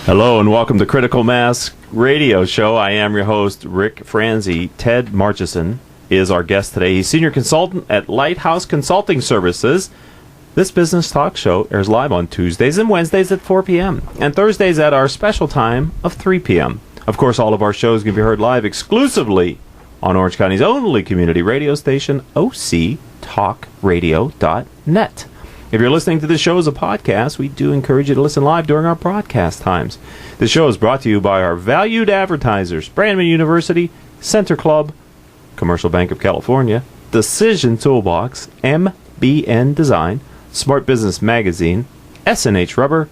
Hello and welcome to Critical Mass Radio Show. I am your host, Ric Franzi. Ted Margison is our guest today. He's Senior Consultant at Lighthouse Consulting Services. This business talk show airs live on Tuesdays and Wednesdays at 4 p.m. and Thursdays at our special time of 3 p.m. Of course, all of our shows can be heard live exclusively on Orange County's only community radio station, octalkradio.net. If you're listening to this show as a podcast, we do encourage you to listen live during our broadcast times. The show is brought to you by our valued advertisers, Brandman University, Center Club, Commercial Bank of California, Decision Toolbox, MBN Design, Smart Business Magazine, S&H Rubber,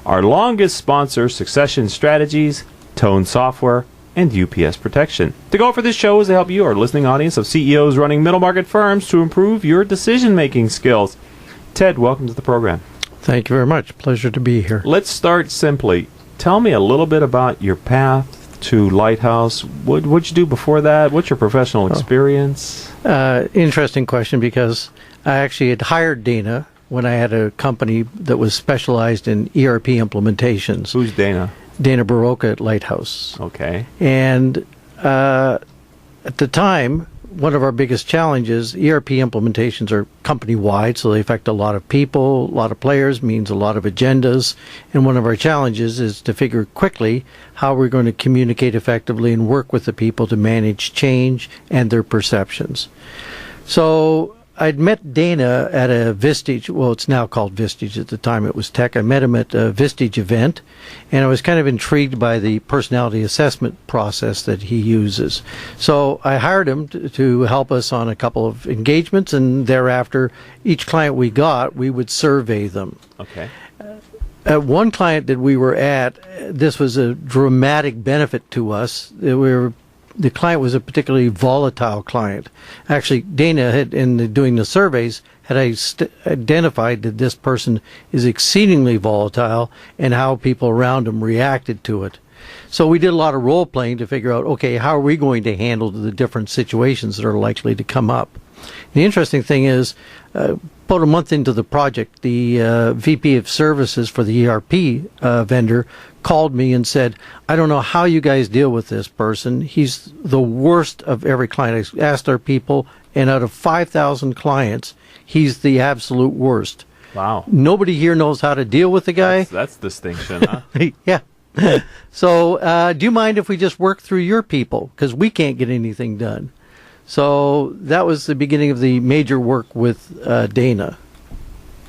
our longest sponsor, Succession Strategies, Tone Software, and UPS Protection. The goal for this show is to help you, our listening audience of CEOs running middle market firms, to improve your decision-making skills. Ted, welcome to the program. Thank you very much. Pleasure to be here. Let's start simply. Tell me a little bit about your path to Lighthouse. What'd you do before that? What's your professional experience? Interesting question, because I actually had hired Dana when I had a company that was specialized in ERP implementations. Who's Dana? Dana Baroka at Lighthouse. Okay. And at the time, one of our biggest challenges, ERP implementations are company-wide, so they affect a lot of people, a lot of players, means a lot of agendas. And one of our challenges is to figure quickly how we're going to communicate effectively and work with the people to manage change and their perceptions. So I'd met Dana at a Vistage, well, it's now called Vistage. At the time it was Tech. I met him at a Vistage event, and I was kind of intrigued by the personality assessment process that he uses. So I hired him to help us on a couple of engagements, and thereafter, each client we got, we would survey them. Okay. At one client that we were at, this was a dramatic benefit to us. The client was a particularly volatile client. Actually, Dana had, in doing the surveys, had identified that this person is exceedingly volatile and how people around him reacted to it. So we did a lot of role playing to figure out, okay, how are we going to handle the different situations that are likely to come up? The interesting thing is, about a month into the project, the VP of Services for the ERP vendor called me and said, I don't know how you guys deal with this person. He's the worst of every client. I asked our people, and out of 5,000 clients, he's the absolute worst. Wow. Nobody here knows how to deal with the guy. That's distinction, huh? Yeah. So do you mind if we just work through your people? Because we can't get anything done. So that was the beginning of the major work with Dana.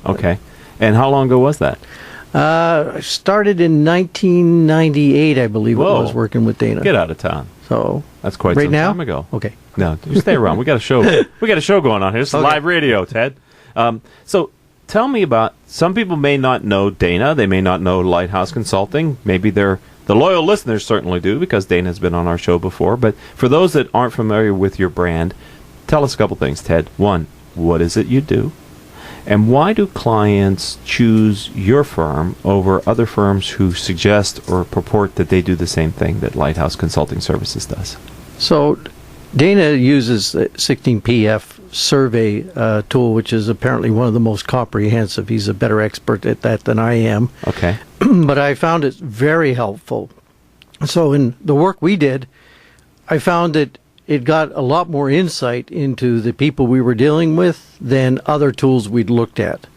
Okay. And how long ago was that? I started in 1998, I believe. Whoa. I was working with Dana. Get out of town. So that's quite right some now? time ago. Okay. No, you stay around. We got a show. We got a show going on here. This is live radio, Ted. So tell me about. Some people may not know Dana. They may not know Lighthouse Consulting. Maybe the loyal listeners certainly do, because Dana has been on our show before. But for those that aren't familiar with your brand, tell us a couple things, Ted. One, what is it you do? And why do clients choose your firm over other firms who suggest or purport that they do the same thing that Lighthouse Consulting Services does? So Dana uses the 16PF survey tool, which is apparently one of the most comprehensive. He's a better expert at that than I am. Okay. But I found it very helpful. So in the work we did, I found that it got a lot more insight into the people we were dealing with than other tools we'd looked at.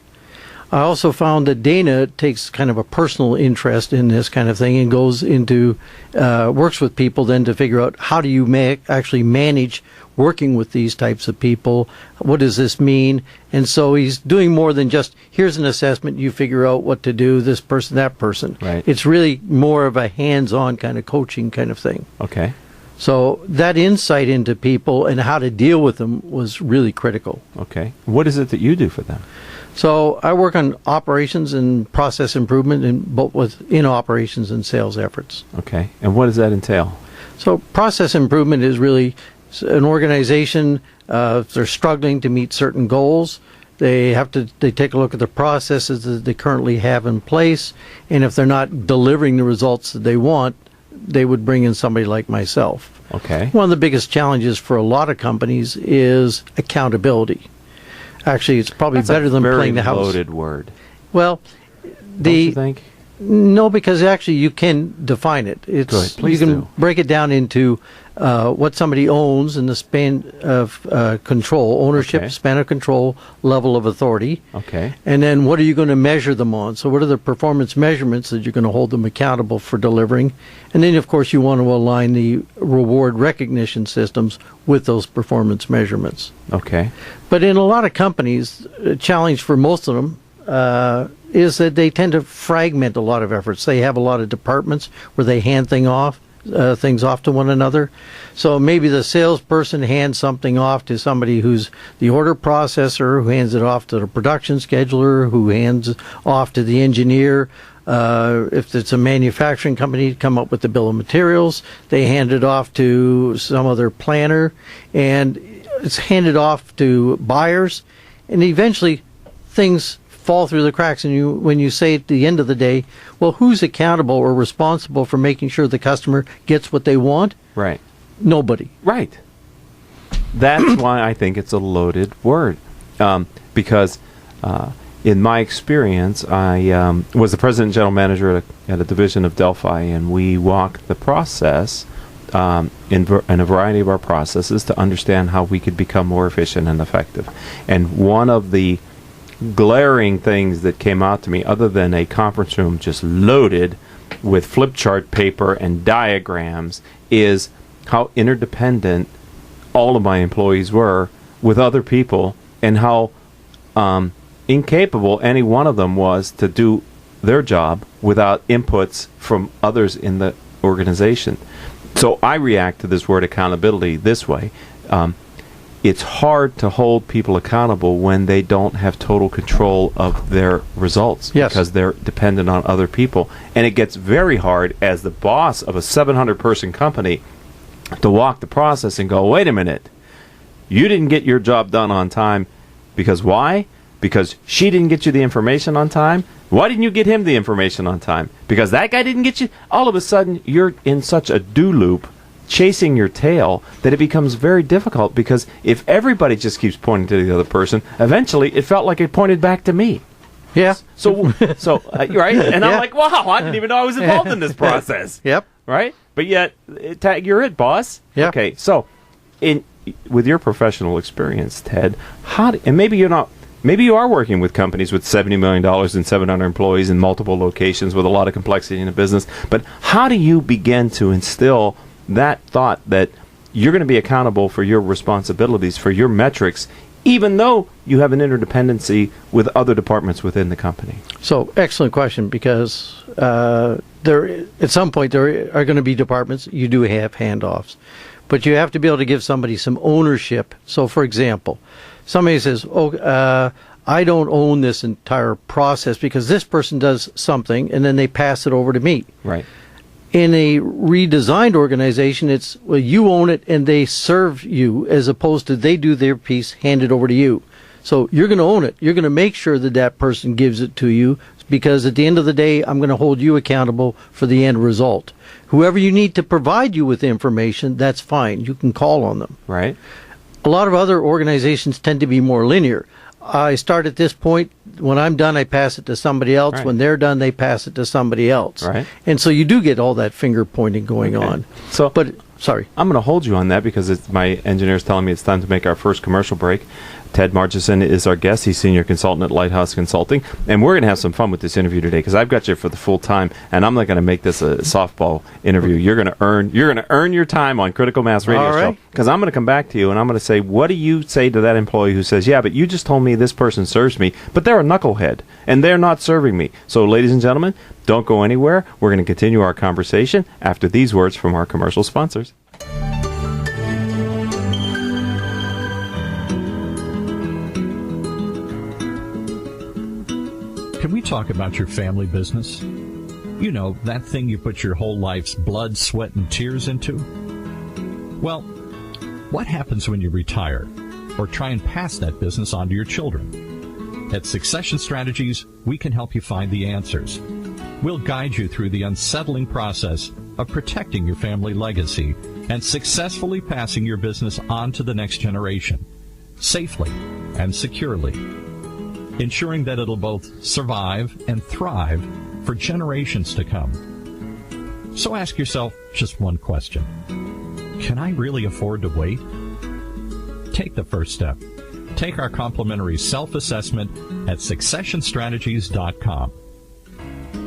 I also found that Dana takes kind of a personal interest in this kind of thing and goes into, works with people then to figure out how do you actually manage working with these types of people. What does this mean? And so he's doing more than just, here's an assessment, you figure out what to do, this person, that person. Right. It's really more of a hands-on kind of coaching kind of thing. Okay. So that insight into people and how to deal with them was really critical. Okay. What is it that you do for them? So I work on operations and process improvement in both within operations and sales efforts. Okay. And what does that entail? So process improvement is really an organization, if they're struggling to meet certain goals, they take a look at the processes that they currently have in place, and if they're not delivering the results that they want, they would bring in somebody like myself. Okay. One of the biggest challenges for a lot of companies is accountability. Actually, it's probably better than playing the house. That's a very loaded word. Well, Don't you think? No, because actually you can define it. It's Good. Please you can do. break it down into what somebody owns in the span of control, ownership, Okay. span of control, level of authority. Okay. And then what are you going to measure them on? So what are the performance measurements that you're going to hold them accountable for delivering? And then, of course, you want to align the reward recognition systems with those performance measurements. Okay. But in a lot of companies, a challenge for most of them is that they tend to fragment a lot of efforts. They have a lot of departments where they hand things off to one another. So maybe the salesperson hands something off to somebody who's the order processor, who hands it off to the production scheduler, who hands off to the engineer. If it's a manufacturing company, come up with the bill of materials. They hand it off to some other planner, and it's handed off to buyers, and eventually things fall through the cracks. And when you say at the end of the day, well, who's accountable or responsible for making sure the customer gets what they want? Right. Nobody. Right. That's why I think it's a loaded word. Because in my experience, I was the president and general manager at a division of Delphi, and we walked the process in a variety of our processes to understand how we could become more efficient and effective. And one of the glaring things that came out to me, other than a conference room just loaded with flip chart paper and diagrams, is how interdependent all of my employees were with other people, and how incapable any one of them was to do their job without inputs from others in the organization. So I react to this word accountability this way. It's hard to hold people accountable when they don't have total control of their results. Yes. Because they're dependent on other people. And it gets very hard as the boss of a 700-person company to walk the process and go, wait a minute, you didn't get your job done on time. Because why? Because she didn't get you the information on time? Why didn't you get him the information on time? Because that guy didn't get you? All of a sudden, you're in such a do loop, chasing your tail, that it becomes very difficult, because if everybody just keeps pointing to the other person, eventually it felt like it pointed back to me. Yeah. So right? And I'm Yeah. like, wow, I didn't even know I was involved in this process. Yep. Right? But yet, you're it, boss. Yeah. Okay, so with your professional experience, Ted, and maybe you are working with companies with $70 million and 700 employees in multiple locations with a lot of complexity in the business, but how do you begin to instill that thought that you're going to be accountable for your responsibilities, for your metrics, even though you have an interdependency with other departments within the company? So, excellent question, because there, at some point, there are going to be departments you do have handoffs, but you have to be able to give somebody some ownership. So, for example, somebody says, I don't own this entire process because this person does something, and then they pass it over to me. Right. In a redesigned organization, it's, well, you own it and they serve you, as opposed to they do their piece, hand it over to you. So you're going to own it. You're going to make sure that that person gives it to you, because at the end of the day, I'm going to hold you accountable for the end result. Whoever you need to provide you with information, that's fine. You can call on them. Right. A lot of other organizations tend to be more linear. I start at this point. When I'm done, I pass it to somebody else. Right. When they're done, they pass it to somebody else. Right. And so you do get all that finger pointing going on. So, But, sorry. I'm going to hold you on that, because my engineer's telling me it's time to make our first commercial break. Ted Margison is our guest. He's senior consultant at Lighthouse Consulting, and we're going to have some fun with this interview today, because I've got you for the full time, and I'm not going to make this a softball interview. You're going to earn your time on Critical Mass Radio All right. Show, because I'm going to come back to you and I'm going to say, what do you say to that employee who says, yeah, but you just told me this person serves me, but they're a knucklehead and they're not serving me. So, ladies and gentlemen, don't go anywhere. We're going to continue our conversation after these words from our commercial sponsors. Can we talk about your family business? You know, that thing you put your whole life's blood, sweat, and tears into? Well, what happens when you retire or try and pass that business on to your children? At Succession Strategies, we can help you find the answers. We'll guide you through the unsettling process of protecting your family legacy and successfully passing your business on to the next generation, safely and securely, ensuring that it'll both survive and thrive for generations to come. So ask yourself just one question. Can I really afford to wait? Take the first step. Take our complimentary self-assessment at successionstrategies.com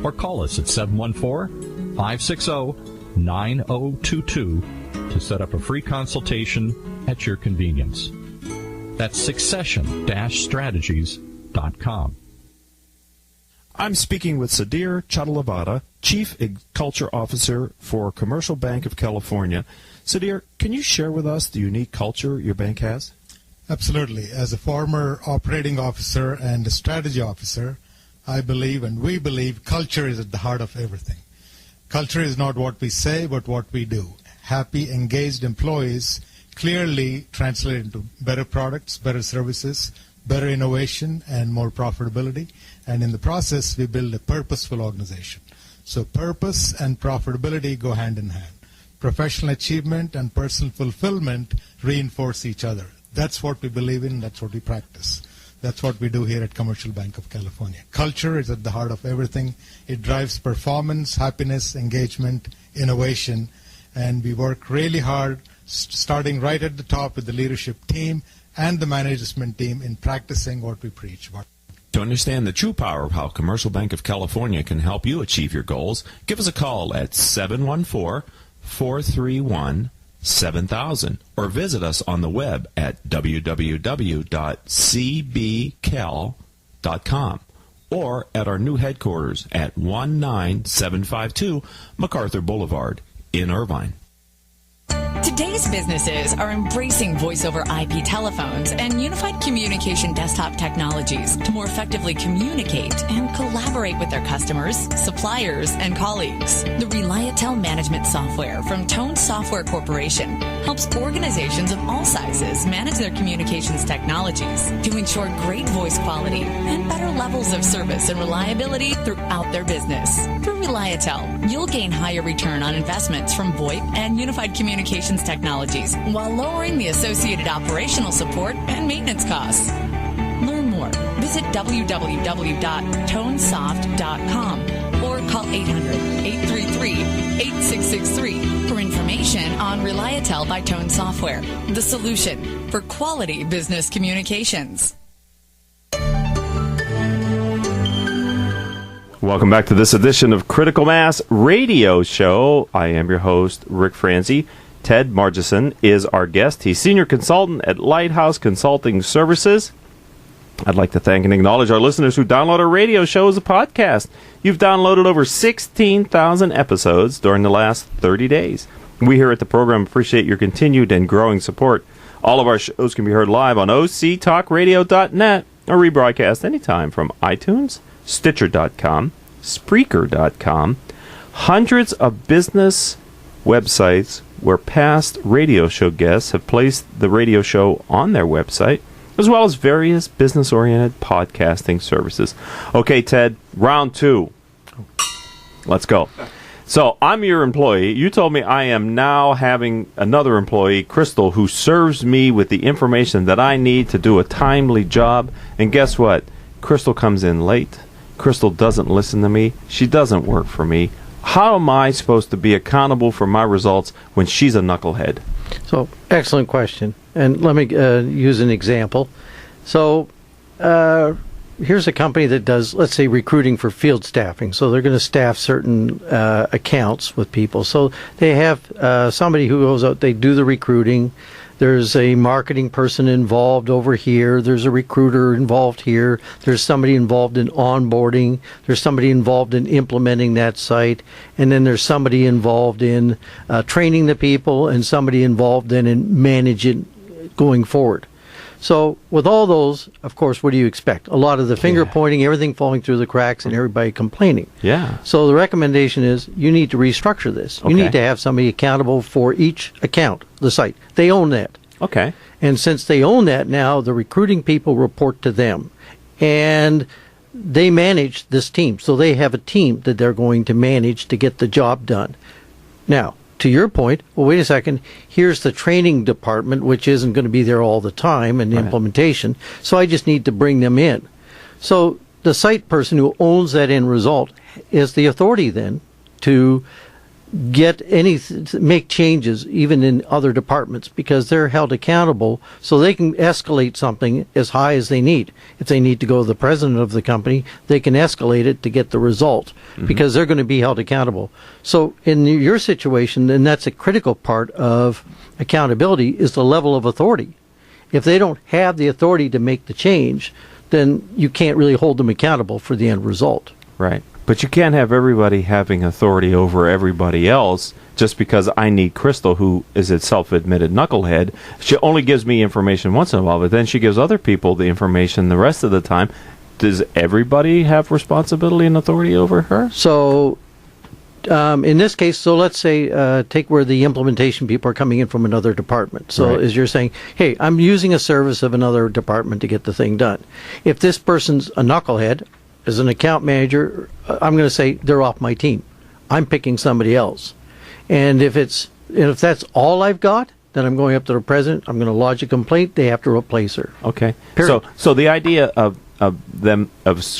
or call us at 714-560-9022 to set up a free consultation at your convenience. That's succession-strategies.com. I'm speaking with Sudhir Chatalavada, Chief Culture Officer for Commercial Bank of California. Sudhir, can you share with us the unique culture your bank has? Absolutely. As a former operating officer and a strategy officer, I believe and we believe culture is at the heart of everything. Culture is not what we say, but what we do. Happy, engaged employees clearly translate into better products, better services, better innovation, and more profitability. And in the process, we build a purposeful organization. So purpose and profitability go hand in hand. Professional achievement and personal fulfillment reinforce each other. That's what we believe in. That's what we practice. That's what we do here at Commercial Bank of California. Culture is at the heart of everything. It drives performance, happiness, engagement, innovation, and we work really hard, starting right at the top with the leadership team and the management team in practicing what we preach. To understand the true power of how Commercial Bank of California can help you achieve your goals, give us a call at 714-431-7000 or visit us on the web at www.cbcal.com or at our new headquarters at 19752 MacArthur Boulevard in Irvine. Today's businesses are embracing voice-over IP telephones and unified communication desktop technologies to more effectively communicate and collaborate with their customers, suppliers, and colleagues. The Reliatel management software from Tone Software Corporation helps organizations of all sizes manage their communications technologies to ensure great voice quality and better levels of service and reliability throughout their business. Through Reliatel, you'll gain higher return on investments from VoIP and unified communications technologies while lowering the associated operational support and maintenance costs. Learn more. Visit www.tonesoft.com or call 800-833-8663 for information on Reliatel by Tone Software, the solution for quality business communications. Welcome back to this edition of Critical Mass Radio Show. I am your host, Ric Franzi. Ted Margison is our guest. He's Senior Consultant at Lighthouse Consulting Services. I'd like to thank and acknowledge our listeners who download our radio show as a podcast. You've downloaded over 16,000 episodes during the last 30 days. We here at the program appreciate your continued and growing support. All of our shows can be heard live on octalkradio.net or rebroadcast anytime from iTunes, Stitcher.com, Spreaker.com, hundreds of business websites where past radio show guests have placed the radio show on their website, as well as various business-oriented podcasting services. Okay, Ted, round two. Let's go. So I'm your employee. You told me I am now having another employee, Crystal, who serves me with the information that I need to do a timely job. And guess what? Crystal comes in late. Crystal doesn't listen to me. She doesn't work for me. How am I supposed to be accountable for my results when she's a knucklehead? So, excellent question. And let me use an example. So, here's a company that does, let's say, recruiting for field staffing. So they're going to staff certain accounts with people. So they have somebody who goes out, they do the recruiting. There's a marketing person involved over here. There's a recruiter involved here. There's somebody involved in onboarding. There's somebody involved in implementing that site. And then there's somebody involved in training the people and somebody involved then in managing going forward. So with all those, of course, what do you expect? A lot of the finger pointing, everything falling through the cracks, and everybody complaining. Yeah. So the recommendation is you need to restructure this. You need to have somebody accountable for each account, the site. They own that. Okay. And since they own that now, the recruiting people report to them. And they manage this team. So they have a team that they're going to manage to get the job done. Now, to your point, well, wait a second, here's the training department, which isn't going to be there all the time, and the implementation, so I just need to bring them in. So the site person who owns that end result is the authority then to make changes even in other departments, because they're held accountable, so they can escalate something as high as they need. If they need to go to the president of the company, they can escalate it to get the result, because they're going to be held accountable. So in your situation, and that's a critical part of accountability, is the level of authority. If they don't have the authority to make the change, then you can't really hold them accountable for the end result. Right. But you can't have everybody having authority over everybody else just because I need Crystal, who is a self-admitted knucklehead. She only gives me information once in a while, but then she gives other people the information the rest of the time. Does everybody have responsibility and authority over her? So in this case, so let's say take where the implementation people are coming in from another department. So Right. as you're saying, hey, I'm using a service of another department to get the thing done. If this person's a knucklehead, as an account manager, I'm going to say they're off my team. I'm picking somebody else. And if that's all I've got, then I'm going up to the president. I'm going to lodge a complaint. They have to replace her. Okay. Period. So the idea of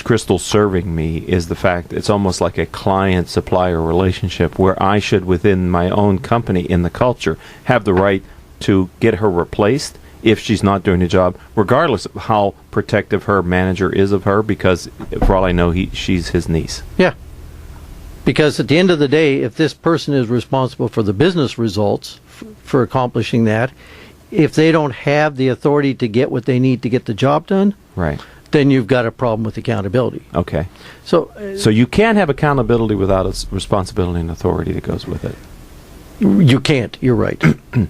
Crystal serving me is the fact it's almost like a client-supplier relationship where I should, within my own company, in the culture, have the right to get her replaced if she's not doing the job, regardless of how protective her manager is of her, because for all I know, she's his niece. Yeah. Because at the end of the day, if this person is responsible for the business results, for accomplishing that, if they don't have the authority to get what they need to get the job done, Right. then you've got a problem with accountability. Okay. So So you can't have accountability without a responsibility and authority that goes with it. you can't. You're right.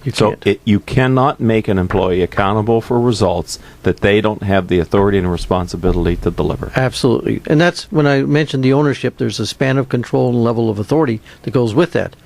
You So can't. you cannot make an employee accountable for results that they don't have the authority and responsibility to deliver. Absolutely. And that's when I mentioned the ownership, there's a span of control and level of authority that goes with that.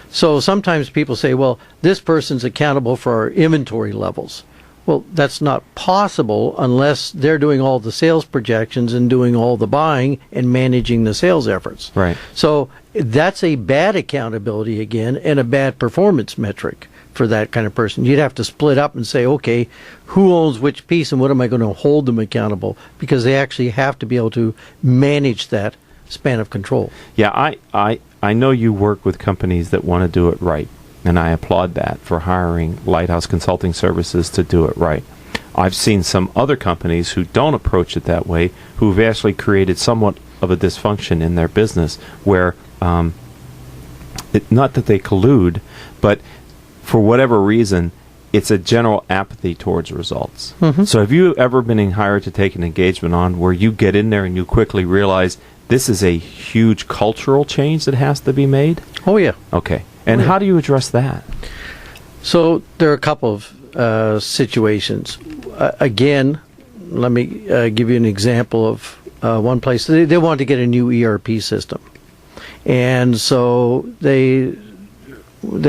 So sometimes people say, well, this person's accountable for our inventory levels. Well, that's not possible unless they're doing all the sales projections and doing all the buying and managing the sales efforts. Right. So that's a bad accountability again, and a bad performance metric for that kind of person. You'd have to split up and say, okay, who owns which piece and what am I going to hold them accountable? Because they actually have to be able to manage that span of control. Yeah, I know you work with companies that want to do it right, and I applaud that for hiring Lighthouse Consulting Services to do it right. I've seen some other companies who don't approach it that way, who've actually created somewhat of a dysfunction in their business where, not that they collude, but for whatever reason, it's a general apathy towards results. So have you ever been hired to take an engagement on where you get in there and you quickly realize this is a huge cultural change that has to be made? Oh, yeah. Okay. And how do you address that? So there are a couple of situations. Again, let me give you an example of one place. They wanted to get a new ERP system. And so they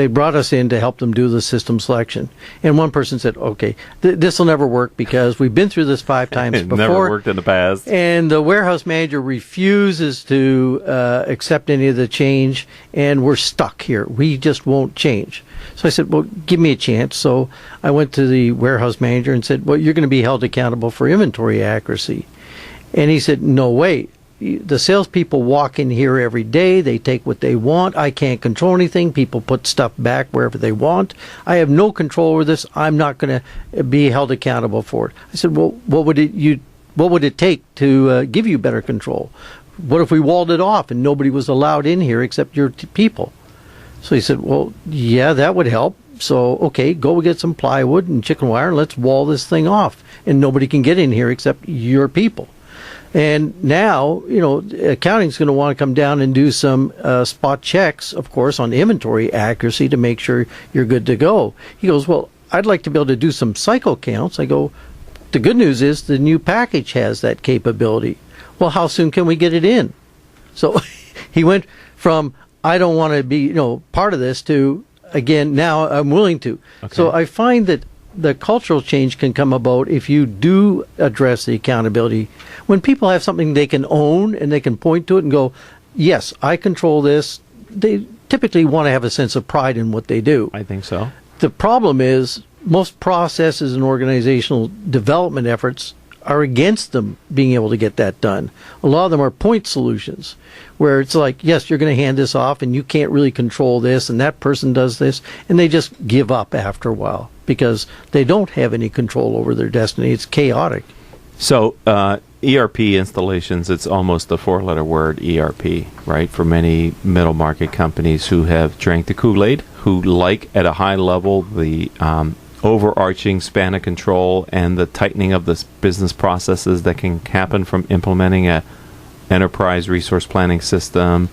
brought us in to help them do the system selection. And one person said, okay, this will never work because we've been through this 5 times It before. never worked in the past. And the warehouse manager refuses to accept any of the change, and we're stuck here. We just won't change. So I said, well, give me a chance. So I went to the warehouse manager and said, well, you're going to be held accountable for inventory accuracy. And he said, no way. The salespeople walk in here every day. They take what they want. I can't control anything. People put stuff back wherever they want. I have no control over this. I'm not going to be held accountable for it. I said, well, what would it take to give you better control? What if we walled it off and nobody was allowed in here except your people? So he said, well, yeah, that would help. So, okay, go get some plywood and chicken wire and let's wall this thing off. And nobody can get in here except your people. And now, accounting's going to want to come down and do some spot checks, of course, on inventory accuracy to make sure you're good to go. He goes, well, I'd like to be able to do some cycle counts. I go, the good news is the new package has that capability. Well, how soon can we get it in? So he went from, I don't want to be, part of this to, again, now I'm willing to. Okay. So I find that the cultural change can come about if you do address the accountability. When people have something they can own and they can point to it and go, yes, I control this, they typically want to have a sense of pride in what they do. I think so. The problem is most processes and organizational development efforts are against them being able to get that done. A lot of them are point solutions where it's like, yes, you're going to hand this off and you can't really control this and that person does this, and they just give up after a while because they don't have any control over their destiny. It's chaotic. So ERP installations, it's almost a four-letter word, ERP, right? For many middle market companies who have drank the Kool-Aid, who like at a high level the overarching span of control and the tightening of the business processes that can happen from implementing a enterprise resource planning system.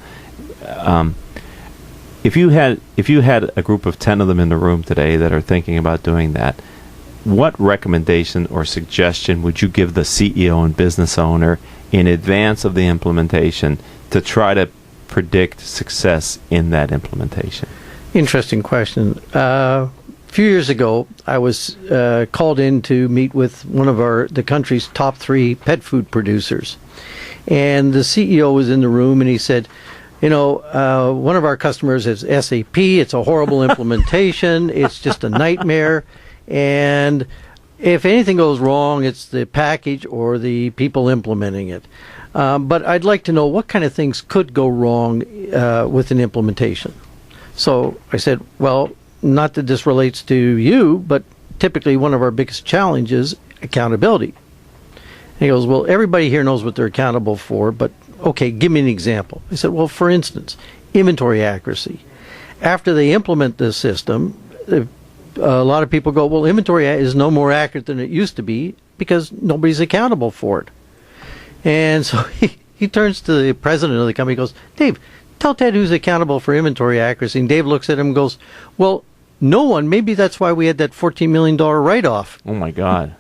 If you had a group of 10 of them in the room today that are thinking about doing that, what recommendation or suggestion would you give the CEO and business owner in advance of the implementation to try to predict success in that implementation? Interesting question. A few years ago, I was called in to meet with one of the country's top 3 pet food producers. And the CEO was in the room, and he said, one of our customers is SAP. It's a horrible implementation. It's just a nightmare. And if anything goes wrong, it's the package or the people implementing it. But I'd like to know what kind of things could go wrong with an implementation. So I said, well, not that this relates to you, but typically one of our biggest challenges is accountability. And he goes, well, everybody here knows what they're accountable for, but okay, give me an example. I said, well, for instance, inventory accuracy. After they implement this system, a lot of people go, well, inventory is no more accurate than it used to be because nobody's accountable for it. And so he turns to the president of the company and goes, Dave, tell Ted who's accountable for inventory accuracy. And Dave looks at him and goes, well, no one. Maybe that's why we had that $14 million write-off. Oh, my God.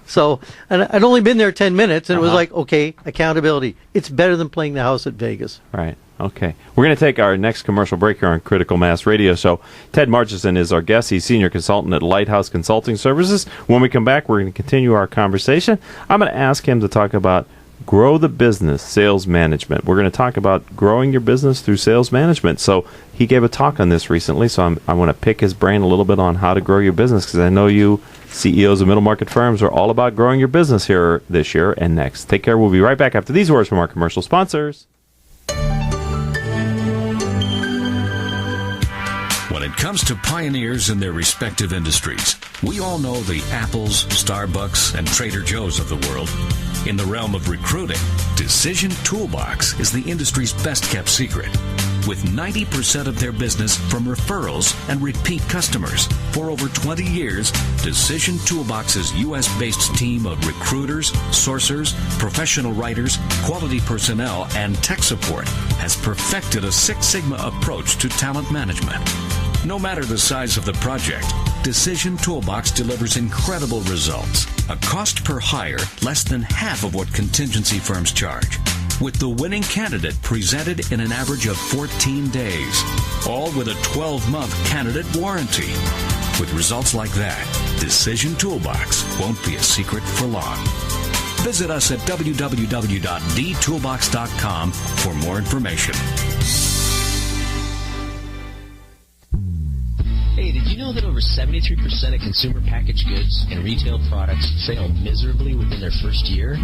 So, and I'd only been there 10 minutes, and it was like, okay, accountability. It's better than playing the house at Vegas. Right. Okay. We're going to take our next commercial break here on Critical Mass Radio. So Ted Margison is our guest. He's senior consultant at Lighthouse Consulting Services. When we come back, we're going to continue our conversation. I'm going to ask him to talk about grow the business, sales management. We're going to talk about growing your business through sales management. So he gave a talk on this recently, so I want to pick his brain a little bit on how to grow your business, because I know you CEOs of middle market firms are all about growing your business here this year and next. Take care. We'll be right back after these words from our commercial sponsors. When it comes to pioneers in their respective industries, we all know the Apples, Starbucks, and Trader Joe's of the world. In the realm of recruiting, Decision Toolbox is the industry's best-kept secret. With 90% of their business from referrals and repeat customers. For over 20 years, Decision Toolbox's U.S.-based team of recruiters, sourcers, professional writers, quality personnel, and tech support has perfected a Six Sigma approach to talent management. No matter the size of the project, Decision Toolbox delivers incredible results. A cost per hire less than half of what contingency firms charge, with the winning candidate presented in an average of 14 days, all with a 12-month candidate warranty. With results like that, Decision Toolbox won't be a secret for long. Visit us at www.dtoolbox.com for more information. Hey, did you know that over 73% of consumer packaged goods and retail products fail miserably within their first year?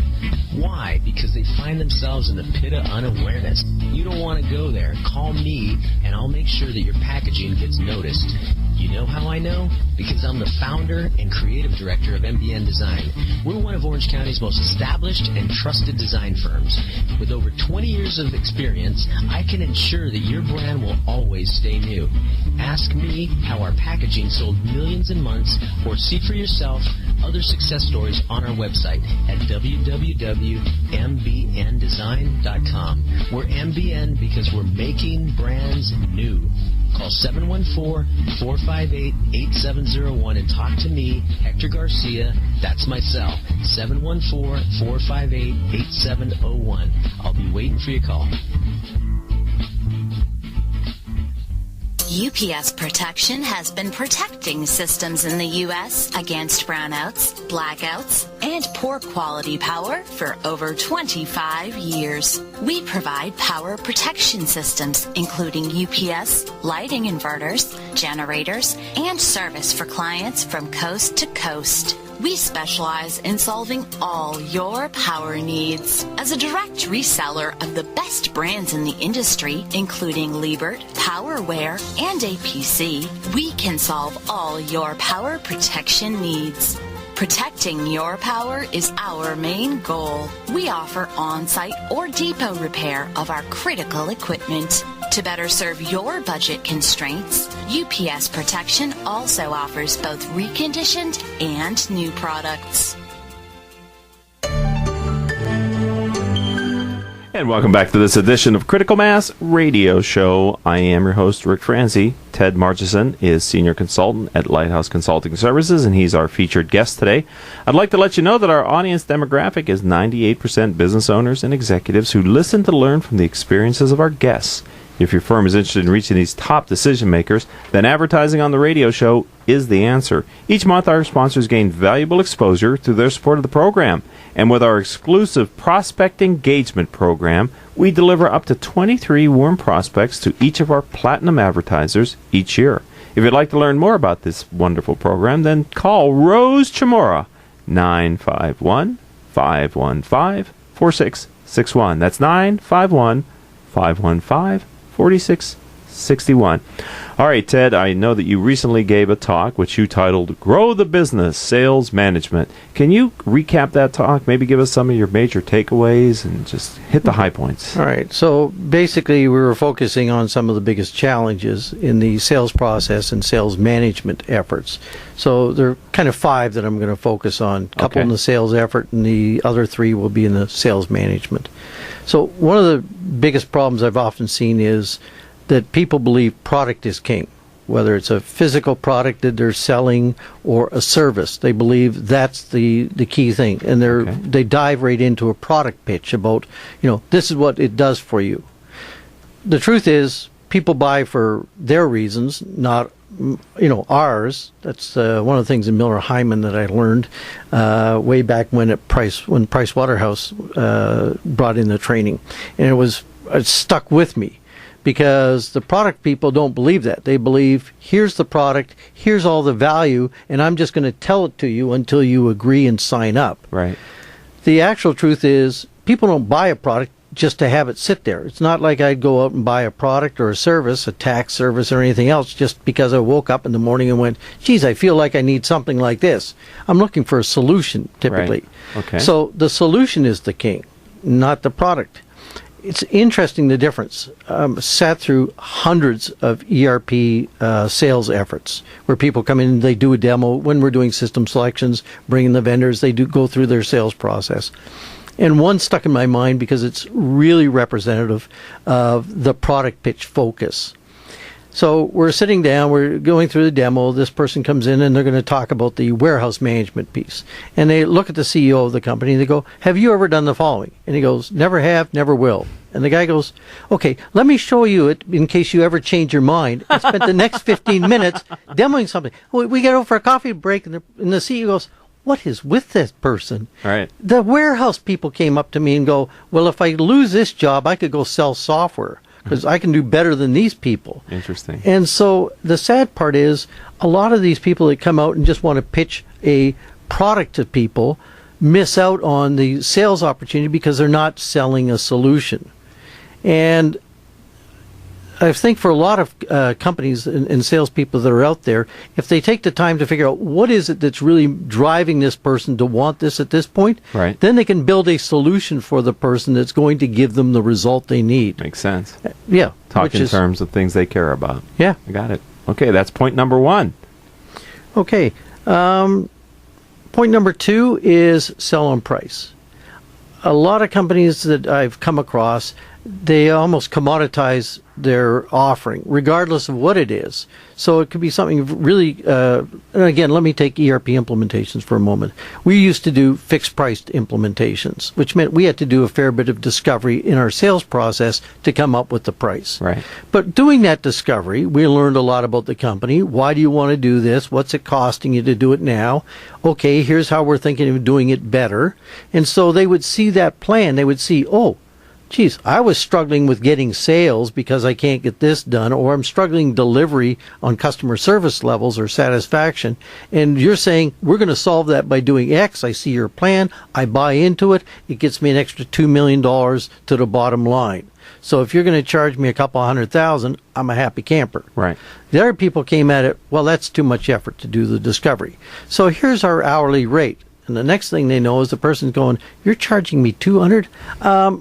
Why? Because they find themselves in the pit of unawareness. You don't want to go there. Call me, and I'll make sure that your packaging gets noticed. You know how I know? Because I'm the founder and creative director of MBN Design. We're one of Orange County's most established and trusted design firms. With over 20 years of experience, I can ensure that your brand will always stay new. Ask me how our packaging sold millions in months, or see for yourself other success stories on our website at www.mbndesign.com. We're MBN because we're making brands new. Call 714-458-8701 and talk to me, Hector Garcia. That's my cell, 714-458-8701. I'll be waiting for your call. UPS Protection has been protecting systems in the U.S. against brownouts, blackouts, and poor quality power for over 25 years. We provide power protection systems, including UPS, lighting inverters, generators, and service for clients from coast to coast. We specialize in solving all your power needs. As a direct reseller of the best brands in the industry, including Liebert, PowerWare, and APC, we can solve all your power protection needs. Protecting your power is our main goal. We offer on-site or depot repair of our critical equipment. To better serve your budget constraints, UPS Protection also offers both reconditioned and new products. And welcome back to this edition of Critical Mass Radio Show. I am your host, Ric Franzi. Ted Margison is Senior Consultant at Lighthouse Consulting Services, and he's our featured guest today. I'd like to let you know that our audience demographic is 98% business owners and executives who listen to learn from the experiences of our guests. If your firm is interested in reaching these top decision makers, then advertising on the radio show is the answer. Each month, our sponsors gain valuable exposure through their support of the program. And with our exclusive Prospect Engagement program, we deliver up to 23 warm prospects to each of our platinum advertisers each year. If you'd like to learn more about this wonderful program, then call Rose Chamora, 951-515-4661. That's 951-515-4661. All right, Ted, I know that you recently gave a talk which you titled Grow the Business, Sales Management. Can you recap that talk, maybe give us some of your major takeaways and just hit the high points? All right, so basically we were focusing on some of the biggest challenges in the sales process and sales management efforts. So there are kind of 5 that I'm going to focus on, a couple in the sales effort, and the other 3 will be in the sales management. So one of the biggest problems I've often seen is that people believe product is king, whether it's a physical product that they're selling or a service. They believe that's the key thing, and they dive right into a product pitch about, this is what it does for you. The truth is, people buy for their reasons, not ours. That's one of the things in Miller Hyman that I learned way back when Price Waterhouse brought in the training, and it stuck with me. Because the product people don't believe that. They believe, here's the product, here's all the value, and I'm just going to tell it to you until you agree and sign up. Right. The actual truth is, people don't buy a product just to have it sit there. It's not like I'd go out and buy a product or a service, a tax service or anything else, just because I woke up in the morning and went, geez, I feel like I need something like this. I'm looking for a solution, typically. Right. Okay. So the solution is the king, not the product. It's interesting, the difference. Sat through hundreds of ERP sales efforts where people come in and they do a demo. When we're doing system selections, bringing the vendors, they do go through their sales process. And one stuck in my mind because it's really representative of the product pitch focus. So we're sitting down, we're going through the demo, this person comes in and they're going to talk about the warehouse management piece. And they look at the CEO of the company and they go, have you ever done the following? And he goes, never have, never will. And the guy goes, okay, let me show you it in case you ever change your mind. I spent the next 15 minutes demoing something. We get over for a coffee break and the CEO goes, what is with this person? Right. The warehouse people came up to me and go, well, if I lose this job, I could go sell software. Because I can do better than these people. Interesting. And so the sad part is a lot of these people that come out and just want to pitch a product to people miss out on the sales opportunity because they're not selling a solution. And I think for a lot of companies and salespeople that are out there, if they take the time to figure out what is it that's really driving this person to want this at this point, right, then they can build a solution for the person that's going to give them the result they need. Makes sense. Yeah. Talk in terms of things they care about. Yeah. I got it. Okay, that's point number 1. Okay. Point number 2 is sell on price. A lot of companies that I've come across, they almost commoditize their offering, regardless of what it is. So it could be something really, and again, let me take ERP implementations for a moment. We used to do fixed priced implementations, which meant we had to do a fair bit of discovery in our sales process to come up with the price. Right. But doing that discovery, we learned a lot about the company. Why do you want to do this? What's it costing you to do it now? Okay, here's how we're thinking of doing it better. And so they would see that plan. They would see, oh, geez, I was struggling with getting sales because I can't get this done, or I'm struggling delivery on customer service levels or satisfaction. And you're saying, we're going to solve that by doing X. I see your plan. I buy into it. It gets me an extra $2 million to the bottom line. So if you're going to charge me a couple $100,000, I'm a happy camper. Right. The other people came at it, well, that's too much effort to do the discovery. So here's our hourly rate. And the next thing they know is the person's going, you're charging me $200?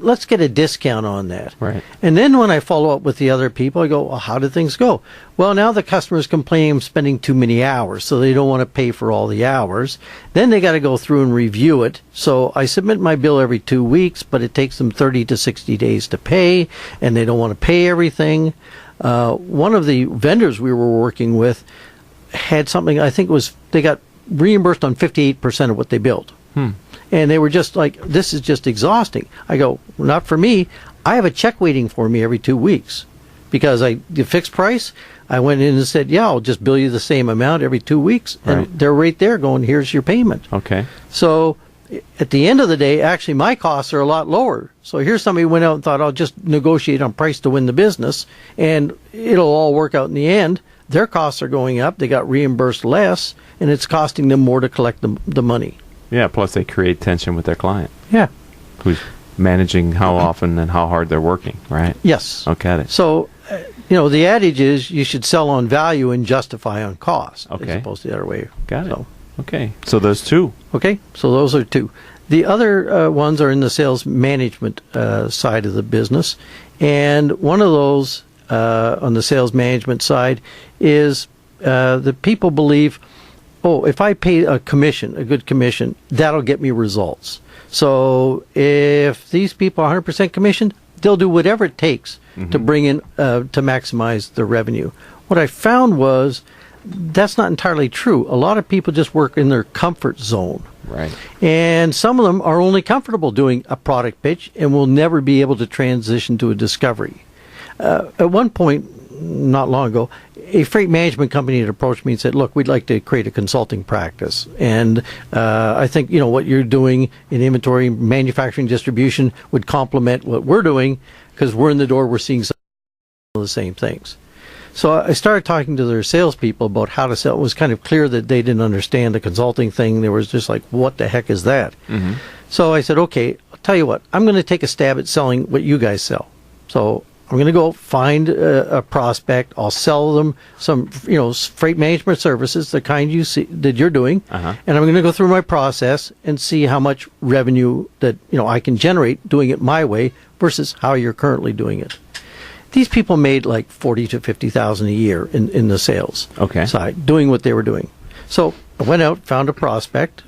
Let's get a discount on that. Right. And then when I follow up with the other people, I go, well, how did things go? Well, now the customer's complaining I'm spending too many hours, so they don't want to pay for all the hours. Then they got to go through and review it. So I submit my bill every 2 weeks, but it takes them 30 to 60 days to pay, and they don't want to pay everything. One of the vendors we were working with had something, I think it was, they got reimbursed on 58% of what they billed. And they were just like, this is just exhausting. I go, not for me. I have a check waiting for me every 2 weeks because the fixed price, I went in and said, yeah, I'll just bill you the same amount every 2 weeks. And they're right there going, here's your payment. Okay. So at the end of the day, actually my costs are a lot lower. So here's somebody who went out and thought, I'll just negotiate on price to win the business and it'll all work out in the end. Their costs are going up. They got reimbursed less, and it's costing them more to collect the money. Yeah, plus they create tension with their client. Yeah. Who's managing how often and how hard they're working, right? Yes. Okay. So, the adage is you should sell on value and justify on cost. Okay. As opposed to the other way. Got it. Okay. So those two. Okay. So those are two. The other ones are in the sales management side of the business. And one of those on the sales management side is the people believe, oh, if I pay a good commission, that'll get me results. So if these people are 100% commissioned, they'll do whatever it takes to bring in, to maximize the revenue. What I found was that's not entirely true. A lot of people just work in their comfort zone. Right. And some of them are only comfortable doing a product pitch and will never be able to transition to a discovery. At one point, not long ago, a freight management company had approached me and said, look, we'd like to create a consulting practice. And I think, what you're doing in inventory, manufacturing, distribution would complement what we're doing because we're in the door, we're seeing some of the same things. So I started talking to their salespeople about how to sell. It was kind of clear that they didn't understand the consulting thing. They was just like, what the heck is that? So I said, okay, I'll tell you what, I'm going to take a stab at selling what you guys sell. So I'm going to go find a prospect. I'll sell them some, freight management services, the kind you see that you're doing, and I'm going to go through my process and see how much revenue that I can generate doing it my way versus how you're currently doing it. These people made like $40,000 to $50,000 a year in the sales side, doing what they were doing. So I went out, found a prospect,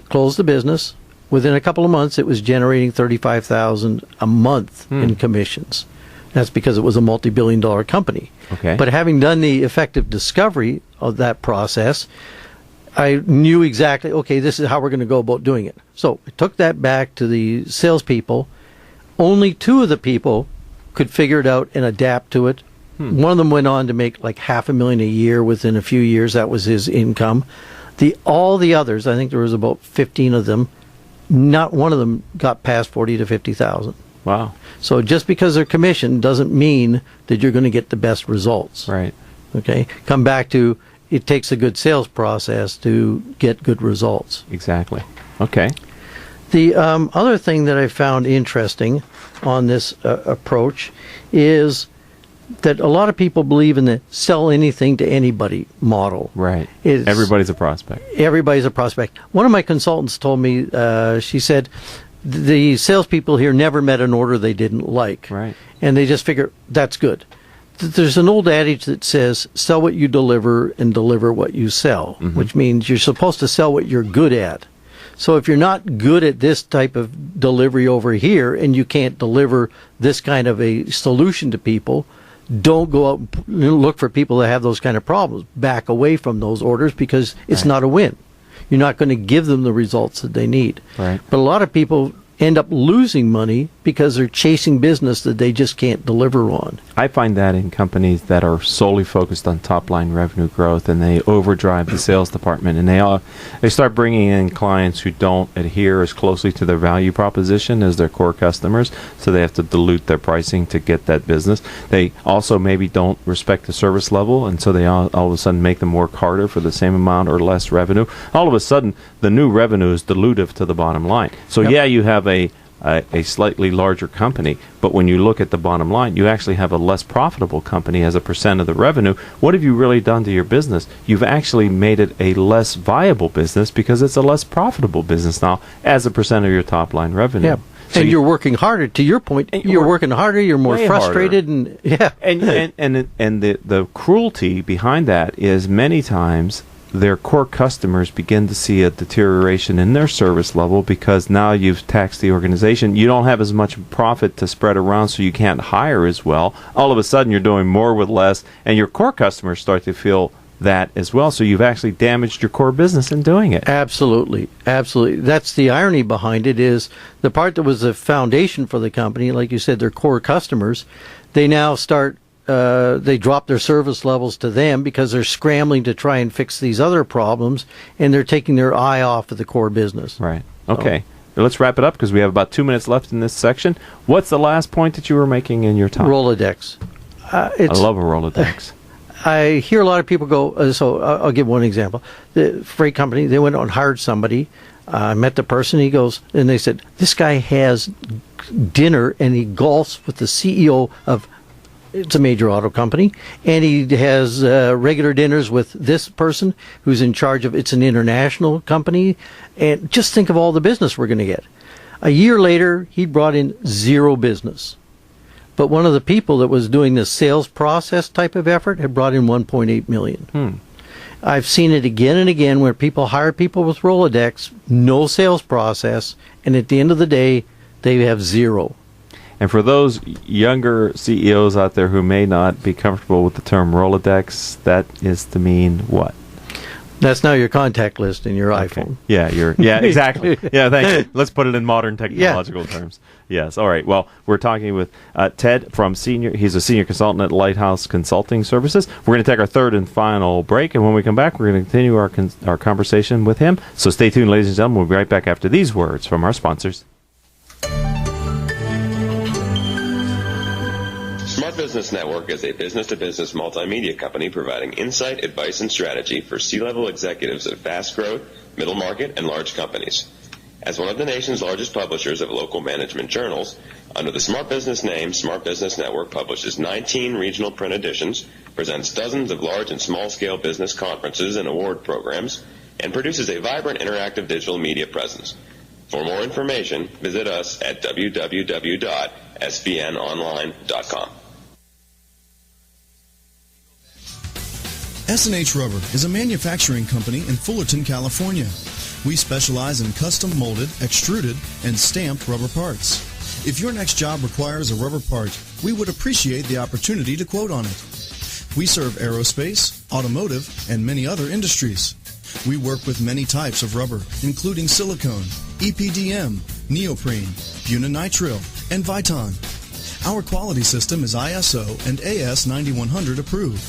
closed the business. Within a couple of months, it was generating $35,000 a month in commissions. That's because it was a multi-billion-dollar company. Okay. But having done the effective discovery of that process, I knew exactly, okay, this is how we're going to go about doing it. So I took that back to the salespeople. Only 2 of the people could figure it out and adapt to it. One of them went on to make like $500,000 a year within a few years. That was his income. All the others, I think there was about 15 of them, not one of them got past $40,000 to $50,000. Wow. So just because they're commissioned doesn't mean that you're going to get the best results. Right. Okay. Come back to it takes a good sales process to get good results. Exactly. Okay. The other thing that I found interesting on this approach is that a lot of people believe in the sell anything to anybody model. Right. Everybody's a prospect. Everybody's a prospect. One of my consultants told me, she said, the salespeople here never met an order they didn't like. Right. And they just figure, that's good. There's an old adage that says, sell what you deliver and deliver what you sell, which means you're supposed to sell what you're good at. So if you're not good at this type of delivery over here and you can't deliver this kind of a solution to people, don't go out and look for people that have those kind of problems. Back away from those orders because it's not a win. You're not going to give them the results that they need. Right. But a lot of people end up losing money because they're chasing business that they just can't deliver on. I find that in companies that are solely focused on top-line revenue growth, and they overdrive the sales department, and they start bringing in clients who don't adhere as closely to their value proposition as their core customers, so they have to dilute their pricing to get that business. They also maybe don't respect the service level, and so they all of a sudden make them work harder for the same amount or less revenue. All of a sudden, the new revenue is dilutive to the bottom line. So yeah, you have a slightly larger company, but when you look at the bottom line, you actually have a less profitable company as a percent of the revenue. What have you really done to your business? You've actually made it a less viable business because it's a less profitable business now as a percent of your top line revenue. Yeah. So and you're working harder. To your point, you're working harder. You're more frustrated, and the cruelty behind that is many times their core customers begin to see a deterioration in their service level because now you've taxed the organization. You don't have as much profit to spread around, so you can't hire as well. All of a sudden, you're doing more with less, and your core customers start to feel that as well. So you've actually damaged your core business in doing it. Absolutely. That's the irony behind it, is the part that was the foundation for the company, like you said, their core customers, they now start they drop their service levels to them because they're scrambling to try and fix these other problems, and they're taking their eye off of the core business. Right. Okay. So let's wrap it up because we have about 2 minutes left in this section. What's the last point that you were making in your talk? Rolodex. I love a Rolodex. I hear a lot of people go, so I'll give one example. The freight company, they went out and hired somebody. I met the person, he goes, and they said, this guy has dinner and he golfs with the CEO of, it's a major auto company, and he has regular dinners with this person who's in charge of, it's an international company, and just think of all the business we're going to get. A year later, he brought in zero business. But one of the people that was doing the sales process type of effort had brought in $1.8 million. I've seen it again and again where people hire people with Rolodex, no sales process, and at the end of the day, they have zero. And for those younger CEOs out there who may not be comfortable with the term Rolodex, that is to mean what? That's now your contact list in your iPhone. Yeah, exactly. Yeah, thank you. Let's put it in modern technological terms. Yes, all right. Well, we're talking with Ted from he's a senior consultant at Lighthouse Consulting Services. We're going to take our third and final break, and when we come back, we're going to continue our conversation with him. So stay tuned, ladies and gentlemen. We'll be right back after these words from our sponsors. Smart Business Network is a business-to-business multimedia company providing insight, advice, and strategy for C-level executives of fast-growth, middle-market, and large companies. As one of the nation's largest publishers of local management journals, under the Smart Business name, Smart Business Network publishes 19 regional print editions, presents dozens of large and small-scale business conferences and award programs, and produces a vibrant interactive digital media presence. For more information, visit us at www.sbnonline.com. S&H Rubber is a manufacturing company in Fullerton, California. We specialize in custom molded, extruded, and stamped rubber parts. If your next job requires a rubber part, we would appreciate the opportunity to quote on it. We serve aerospace, automotive, and many other industries. We work with many types of rubber, including silicone, EPDM, neoprene, bunanitrile, and Viton. Our quality system is ISO and AS 9100 approved.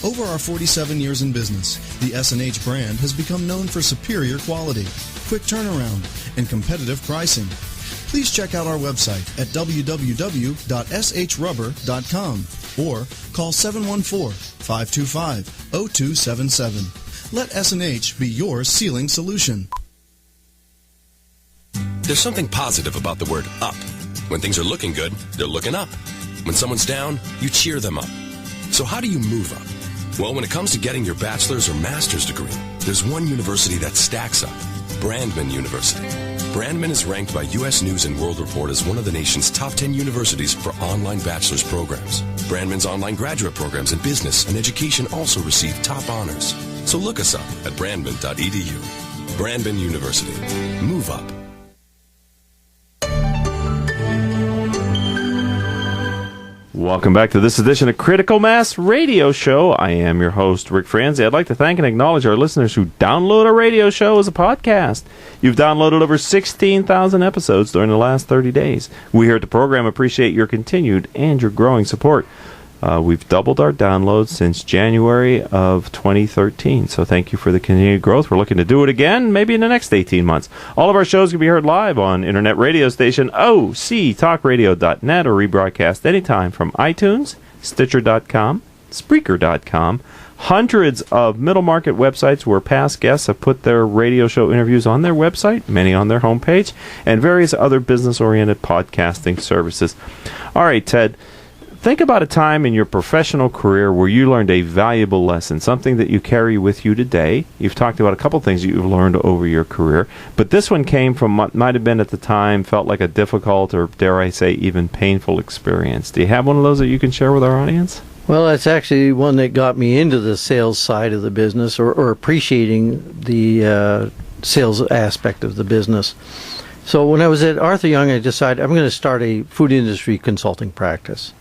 Over our 47 years in business, the S&H brand has become known for superior quality, quick turnaround, and competitive pricing. Please check out our website at www.shrubber.com or call 714-525-0277. Let S&H be your sealing solution. There's something positive about the word up. When things are looking good, they're looking up. When someone's down, you cheer them up. So how do you move up? Well, when it comes to getting your bachelor's or master's degree, there's one university that stacks up, Brandman University. Brandman is ranked by U.S. News & World Report as one of the nation's top 10 universities for online bachelor's programs. Brandman's online graduate programs in business and education also receive top honors. So look us up at brandman.edu. Brandman University. Move up. Welcome back to this edition of Critical Mass Radio Show. I am your host, Ric Franzi. I'd like to thank and acknowledge our listeners who download our radio show as a podcast. You've downloaded over 16,000 episodes during the last 30 days. We here at the program appreciate your continued and your growing support. We've doubled our downloads since January of 2013, so thank you for the continued growth. We're looking to do it again, maybe in the next 18 months. All of our shows can be heard live on internet radio station octalkradio.net or rebroadcast anytime from iTunes, Stitcher.com, Spreaker.com, hundreds of middle market websites where past guests have put their radio show interviews on their website, many on their homepage, and various other business-oriented podcasting services. All right, Ted. Think about a time in your professional career where you learned a valuable lesson, something that you carry with you today. You've talked about a couple things that you've learned over your career, but this one came from what might have been at the time felt like a difficult or, dare I say, even painful experience. Do you have one of those that you can share with our audience? Well, that's actually one that got me into the sales side of the business, or appreciating the sales aspect of the business. So when I was at Arthur Young, I decided I'm going to start a food industry consulting practice.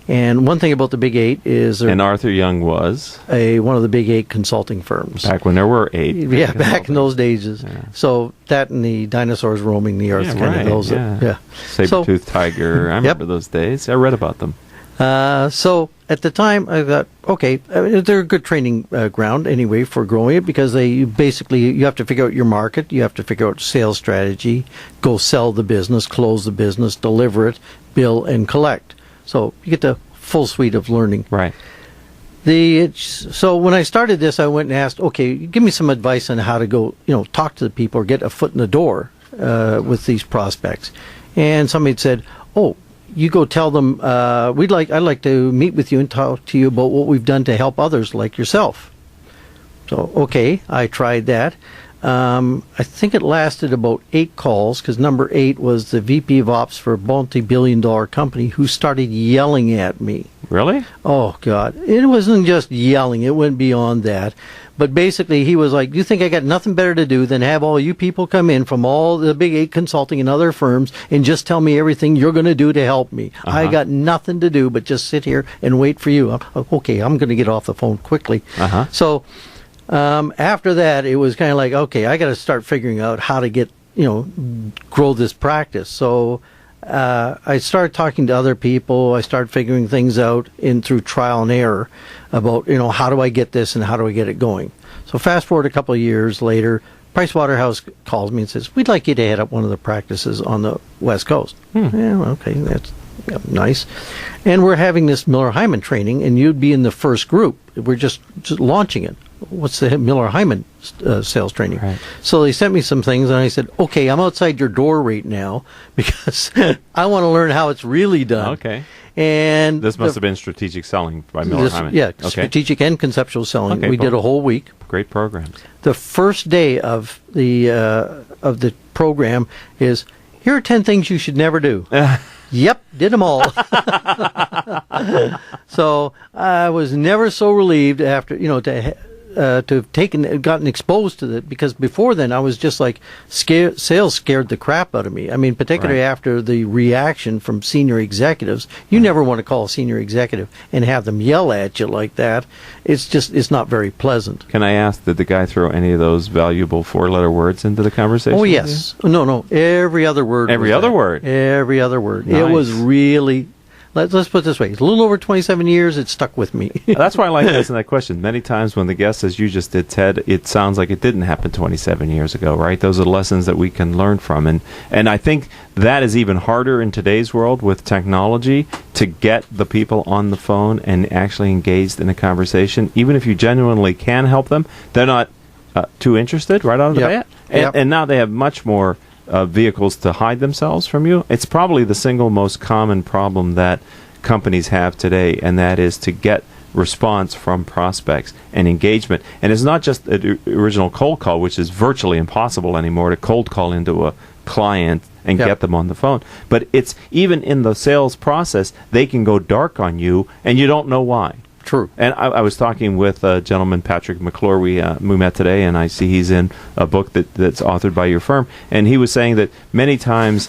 And one thing about the Big Eight is... And Arthur Young was? One of the Big Eight consulting firms. Back when there were 8. Yeah, back in those days. Yeah. So that and the dinosaurs roaming the earth. Yeah, right. Those, yeah. Saber-toothed tiger. I remember those days. I read about them. So at the time, I thought, okay, they're a good training ground anyway for growing it, because you have to figure out your market, you have to figure out sales strategy, go sell the business, close the business, deliver it, bill, and collect. So you get the full suite of learning. Right. So when I started this, I went and asked, okay, give me some advice on how to go, talk to the people or get a foot in the door with these prospects. And somebody said, oh, you go tell them, I'd like to meet with you and talk to you about what we've done to help others like yourself. So, okay, I tried that. I think it lasted about 8 calls, because number 8 was the VP of Ops for a multi-billion-dollar company who started yelling at me. Really? Oh, God. It wasn't just yelling. It went beyond that. But basically, he was like, you think I got nothing better to do than have all you people come in from all the Big 8 consulting and other firms and just tell me everything you're going to do to help me? I got nothing to do but just sit here and wait for you. Okay, I'm going to get off the phone quickly. So... after that, it was kind of like, okay, I got to start figuring out how to get, grow this practice. So I started talking to other people. I started figuring things out through trial and error about, how do I get this and how do I get it going? So fast forward a couple of years later, Pricewaterhouse calls me and says, we'd like you to head up one of the practices on the West Coast. Yeah, okay, that's nice. And we're having this Miller-Heiman training, and you'd be in the first group. We're just launching it. What's the Miller-Heiman sales training? Right. So they sent me some things, and I said, okay, I'm outside your door right now because I want to learn how it's really done. Okay. And this must have been strategic selling by Miller-Heiman. Yeah, okay. Strategic and conceptual selling. Okay, we did a whole week. Great programs. The first day of the program is, here are 10 things you should never do. Yep, did them all. So I was never so relieved after, to have gotten exposed to it, because before then I was just like, sales scared the crap out of me. I mean, particularly after the reaction from senior executives. You never want to call a senior executive and have them yell at you like that. It's not very pleasant. Can I ask, did the guy throw any of those valuable 4-letter words into the conversation? Oh, yes. No. Every other word. Every other word? Every other word. Nice. It was really... Let's put it this way. It's a little over 27 years. It stuck with me. That's why I like asking that question. Many times when the guest says, you just did, Ted, it sounds like it didn't happen 27 years ago, right? Those are the lessons that we can learn from. And I think that is even harder in today's world with technology, to get the people on the phone and actually engaged in a conversation. Even if you genuinely can help them, they're not too interested right out of the bat. And now they have much more... vehicles to hide themselves from you. It's probably the single most common problem that companies have today, and that is to get response from prospects and engagement. And it's not just the original cold call, which is virtually impossible anymore, to cold call into a client and get them on the phone. But it's even in the sales process, they can go dark on you, and you don't know why. True. And I was talking with a gentleman, Patrick McClure, we met today, and I see he's in a book that's authored by your firm, and he was saying that many times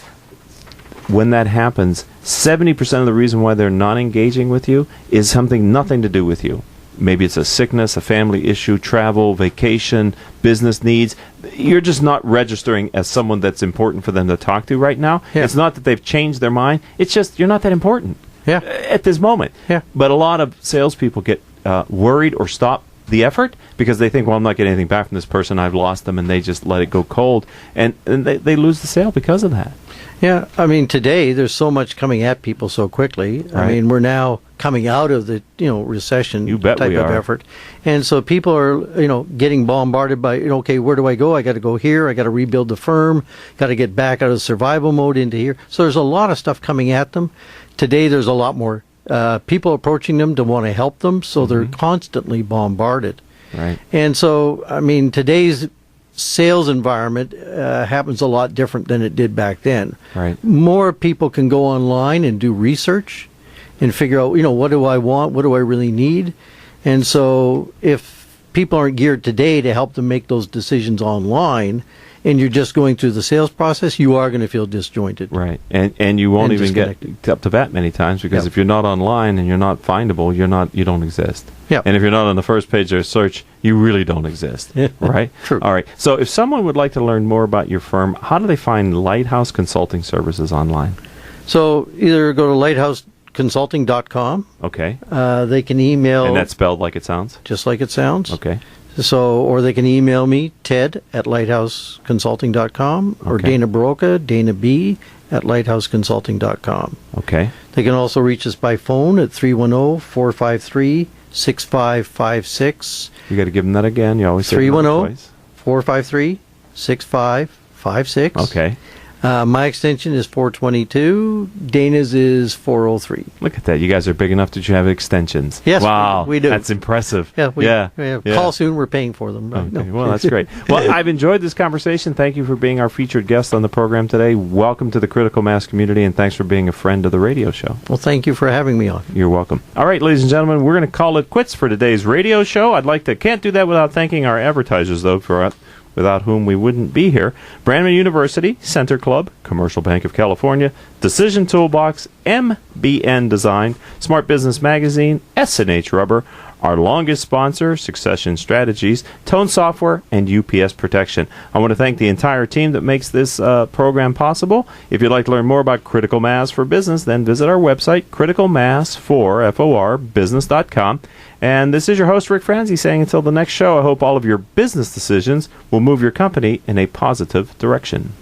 when that happens, 70% of the reason why they're not engaging with you is nothing to do with you. Maybe it's a sickness, a family issue, travel, vacation, business needs. You're just not registering as someone that's important for them to talk to right now. Yeah. It's not that they've changed their mind. It's just you're not that important at this moment. Yeah. But a lot of salespeople get worried or stop the effort because they think, well, I'm not getting anything back from this person. I've lost them, and they just let it go cold. And they lose the sale because of that. Yeah, I mean, today there's so much coming at people so quickly. Right. I mean, we're now coming out of the recession type of effort, and so people are getting bombarded by okay, where do I go? I got to go here. I got to rebuild the firm. Got to get back out of survival mode into here. So there's a lot of stuff coming at them. Today there's a lot more people approaching them to want to help them, so they're constantly bombarded. Right. And so I mean, today's sales environment happens a lot different than it did back then. Right. More people can go online and do research and figure out, what do I want? What do I really need? And so if people aren't geared today to help them make those decisions online, and you're just going through the sales process, you are going to feel disjointed. Right. And you won't even get up to bat many times because if you're not online and you're not findable, you don't exist. Yep. And if you're not on the first page of search, you really don't exist. Right? True. All right. So if someone would like to learn more about your firm, how do they find Lighthouse Consulting Services online? So either go to lighthouseconsulting.com. Okay. They can email. And that's spelled like it sounds? Just like it sounds. Okay. So, or they can email me, ted@lighthouseconsulting.com, or Dana Baroka, Dana B, @lighthouseconsulting.com. Okay. They can also reach us by phone at 310-453-6556. You got to give them that again. You always say 310-453-6556. Okay. My extension is 422. Dana's is 403. Look at that. You guys are big enough that you have extensions. Yes, wow, we do. That's impressive. Yeah, Call soon. We're paying for them. Okay. No. Well, that's great. Well, I've enjoyed this conversation. Thank you for being our featured guest on the program today. Welcome to the Critical Mass community, and thanks for being a friend of the radio show. Well, thank you for having me on. You're welcome. All right, ladies and gentlemen, we're going to call it quits for today's radio show. Can't do that without thanking our advertisers, though, without whom we wouldn't be here. Brandman University, Center Club, Commercial Bank of California, Decision Toolbox, MBN Design, Smart Business Magazine, S&H Rubber, our longest sponsor, Succession Strategies, Tone Software, and UPS Protection. I want to thank the entire team that makes this program possible. If you'd like to learn more about Critical Mass for Business, then visit our website, criticalmass4business.com. And this is your host, Ric Franzi, saying until the next show, I hope all of your business decisions will move your company in a positive direction.